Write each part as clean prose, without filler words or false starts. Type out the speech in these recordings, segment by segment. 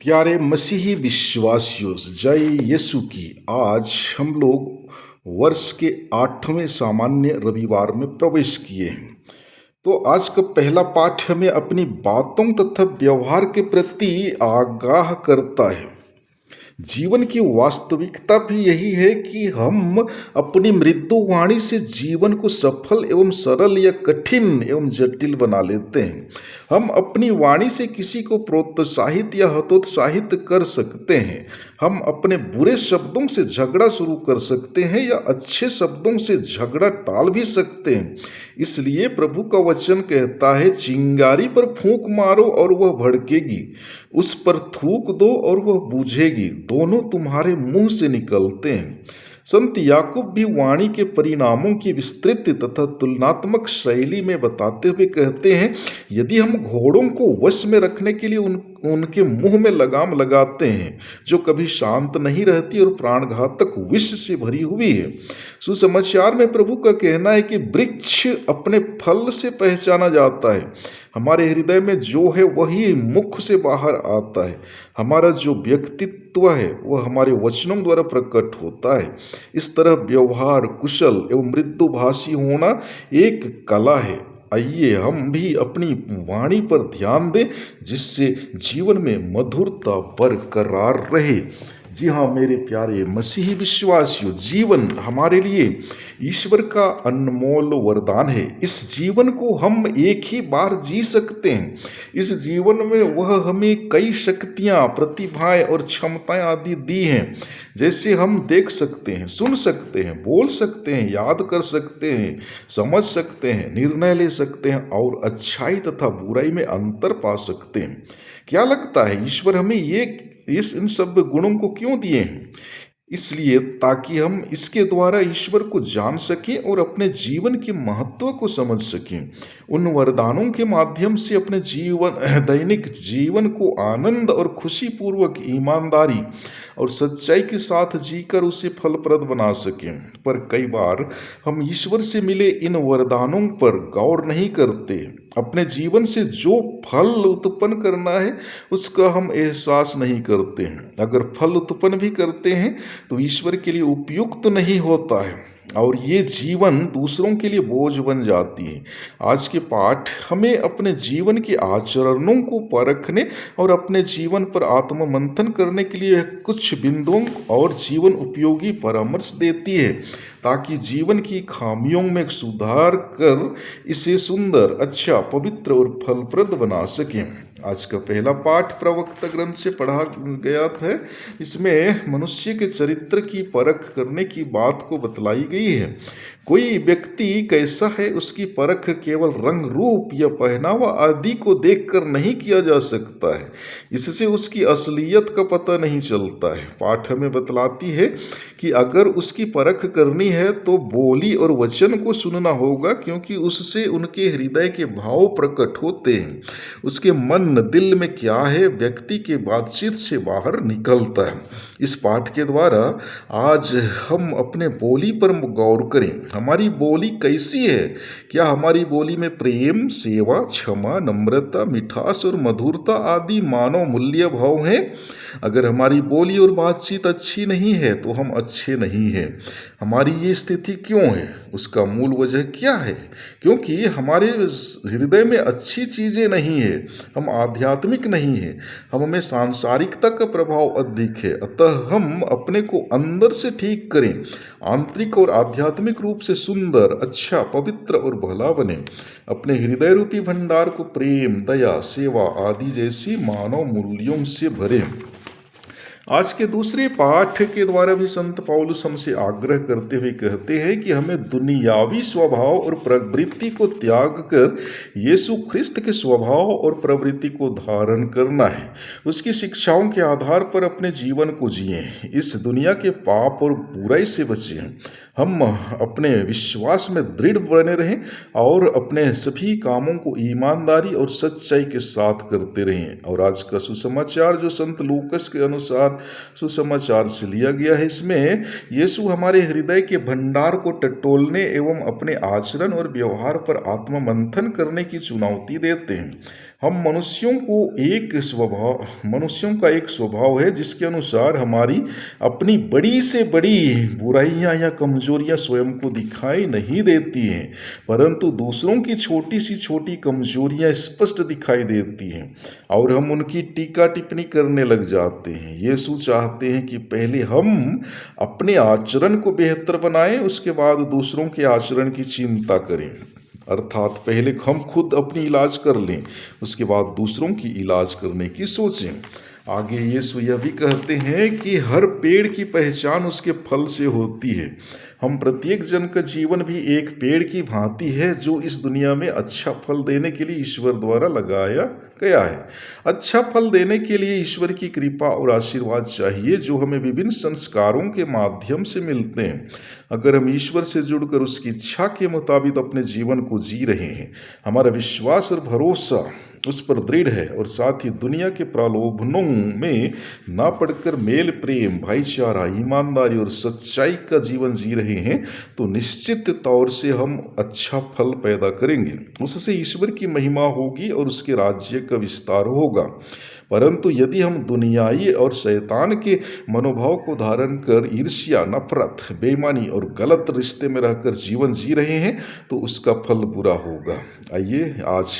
प्यारे मसीही विश्वासियों, जय यीशु की। आज हम लोग वर्ष के 8वें सामान्य रविवार में प्रवेश किए हैं। तो आज का पहला पाठ हमें अपनी बातों तथा व्यवहार के प्रति आगाह करता है। जीवन की वास्तविकता भी यही है कि हम अपनी मृदु वाणी से जीवन को सफल एवं सरल या कठिन एवं जटिल बना लेते हैं। हम अपनी वाणी से किसी को प्रोत्साहित या हतोत्साहित कर सकते हैं। हम अपने बुरे शब्दों से झगड़ा शुरू कर सकते हैं या अच्छे शब्दों से झगड़ा टाल भी सकते हैं। इसलिए प्रभु का वचन कहता है, चिंगारी पर फूंक मारो और वह भड़केगी, उस पर थूक दो और वह बूझेगी, दोनों तुम्हारे मुंह से निकलते हैं। संत याकूब भी वाणी के परिणामों की विस्तृत तथा तुलनात्मक शैली में बताते हुए कहते हैं, यदि हम घोड़ों को वश में रखने के लिए उनके मुंह में लगाम लगाते हैं जो कभी शांत नहीं रहती और प्राणघातक विष से भरी हुई है। सुसमाचार में प्रभु का कहना है कि वृक्ष अपने फल से पहचाना जाता है। हमारे हृदय में जो है वही मुख से बाहर आता है। हमारा जो व्यक्तित्व है वह हमारे वचनों द्वारा प्रकट होता है। इस तरह व्यवहार कुशल एवं मृदुभाषी होना एक कला है। आइए हम भी अपनी वाणी पर ध्यान दें, जिससे जीवन में मधुरता बरकरार रहे। जी हाँ मेरे प्यारे मसीही विश्वासियों, जीवन हमारे लिए ईश्वर का अनमोल वरदान है। इस जीवन को हम एक ही बार जी सकते हैं। इस जीवन में वह हमें कई शक्तियाँ, प्रतिभाएं और क्षमताएं आदि दी हैं। जैसे हम देख सकते हैं, सुन सकते हैं, बोल सकते हैं, याद कर सकते हैं, समझ सकते हैं, निर्णय ले सकते हैं और अच्छाई तथा बुराई में अंतर पा सकते हैं। क्या लगता है ईश्वर हमें इन सब गुणों को क्यों दिए हैं? इसलिए ताकि हम इसके द्वारा ईश्वर को जान सकें और अपने जीवन के महत्व को समझ सकें। उन वरदानों के माध्यम से अपने दैनिक जीवन को आनंद और खुशीपूर्वक, ईमानदारी और सच्चाई के साथ जीकर उसे फलप्रद बना सकें। पर कई बार हम ईश्वर से मिले इन वरदानों पर गौर नहीं करते। अपने जीवन से जो फल उत्पन्न करना है उसका हम एहसास नहीं करते हैं। अगर फल उत्पन्न भी करते हैं तो ईश्वर के लिए उपयुक्त नहीं होता है और ये जीवन दूसरों के लिए बोझ बन जाती है। आज के पाठ हमें अपने जीवन के आचरणों को परखने और अपने जीवन पर आत्ममंथन करने के लिए कुछ बिंदुओं और जीवन उपयोगी परामर्श देती है, ताकि जीवन की खामियों में सुधार कर इसे सुंदर, अच्छा, पवित्र और फलप्रद बना सकें। आज का पहला पाठ प्रवक्ता ग्रंथ से पढ़ा गया था। इसमें मनुष्य के चरित्र की परख करने की बात को बतलाई गई है। कोई व्यक्ति कैसा है उसकी परख केवल रंग रूप या पहनावा आदि को देखकर नहीं किया जा सकता है। इससे उसकी असलियत का पता नहीं चलता है। पाठ हमें बतलाती है कि अगर उसकी परख करनी है तो बोली और वचन को सुनना होगा, क्योंकि उससे उनके हृदय के भाव प्रकट होते हैं। उसके मन दिल में क्या है व्यक्ति के बातचीत से बाहर निकलता है। इस पाठ के द्वारा आज हम अपने बोली पर गौर करें। हमारी बोली कैसी है? क्या हमारी बोली में प्रेम, सेवा, क्षमा, नम्रता, मिठास और मधुरता आदि मानव मूल्य भाव हैं? अगर हमारी बोली और बातचीत अच्छी नहीं है तो हम अच्छे नहीं हैं। हमारी ये स्थिति क्यों है? उसका मूल वजह क्या है? क्योंकि हमारे हृदय में अच्छी चीज़ें नहीं है, हम आध्यात्मिक नहीं हैं, हम में सांसारिकता का प्रभाव अधिक है। अतः हम अपने को अंदर से ठीक करें, आंतरिक और आध्यात्मिक रूप से सुंदर, अच्छा, पवित्र और भला बने। अपने हृदय रूपी भंडार को प्रेम, दया, सेवा आदि जैसी मानव मूल्यों से भरें। आज के दूसरे पाठ के द्वारा भी संत पौलुस हमसे आग्रह करते हुए कहते हैं कि हमें दुनियावी स्वभाव और प्रवृत्ति को त्याग कर यीशु ख्रिस्त के स्वभाव और प्रवृत्ति को धारण करना है। उसकी शिक्षाओं के आधार पर अपने जीवन को जिएं, इस दुनिया के पाप और बुराई से बचें। हम अपने विश्वास में दृढ़ बने रहें और अपने सभी कामों को ईमानदारी और सच्चाई के साथ करते रहें। और आज का सुसमाचार जो संत लूकस के अनुसार सुसमाचार से लिया गया है, इसमें यीशु हमारे हृदय के भंडार को टटोलने एवं अपने आचरण और व्यवहार पर आत्ममंथन करने की चुनौती देते हैं। हम मनुष्यों का एक स्वभाव है जिसके अनुसार हमारी अपनी बड़ी से बड़ी बुराइयां या कमजोरियां स्वयं को दिखाई नहीं देती हैं, परंतु दूसरों की छोटी सी छोटी कमजोरियां स्पष्ट दिखाई देती हैं और हम उनकी टीका टिप्पणी करने लग जाते हैं। यीशु चाहते हैं कि पहले हम अपने आचरण को बेहतर बनाएं, उसके बाद दूसरों के आचरण की चिंता करें। अर्थात पहले हम खुद अपनी इलाज कर लें, उसके बाद दूसरों की इलाज करने की सोचें। आगे यीशु यह भी कहते हैं कि हर पेड़ की पहचान उसके फल से होती है। हम प्रत्येक जन का जीवन भी एक पेड़ की भांति है जो इस दुनिया में अच्छा फल देने के लिए ईश्वर द्वारा लगाया गया है। अच्छा फल देने के लिए ईश्वर की कृपा और आशीर्वाद चाहिए जो हमें विभिन्न संस्कारों के माध्यम से मिलते हैं। अगर हम ईश्वर से जुड़कर उसकी इच्छा के मुताबिक अपने जीवन को जी रहे हैं, हमारा विश्वास और भरोसा उस पर दृढ़ है और साथ ही दुनिया के प्रलोभनों में ना पड़कर मेल, प्रेम, भाईचारा, ईमानदारी और सच्चाई का जीवन जी रहे हैं, तो निश्चित तौर से हम अच्छा फल पैदा करेंगे। उससे ईश्वर की महिमा होगी और उसके राज्य का विस्तार होगा। परंतु यदि हम दुनियाई और शैतान के मनोभाव को धारण कर ईर्ष्या, नफरत, बेईमानी और गलत रिश्ते में रहकर जीवन जी रहे हैं, तो उसका फल बुरा होगा। आइए आज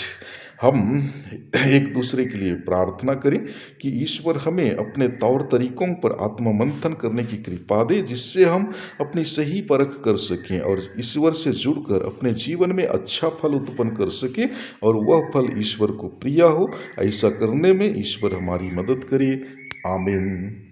हम एक दूसरे के लिए प्रार्थना करें कि ईश्वर हमें अपने तौर तरीकों पर आत्ममंथन करने की कृपा दे, जिससे हम अपनी सही परख कर सकें और ईश्वर से जुड़कर अपने जीवन में अच्छा फल उत्पन्न कर सकें और वह फल ईश्वर को प्रिय हो। ऐसा करने में ईश्वर हमारी मदद करे। आमीन।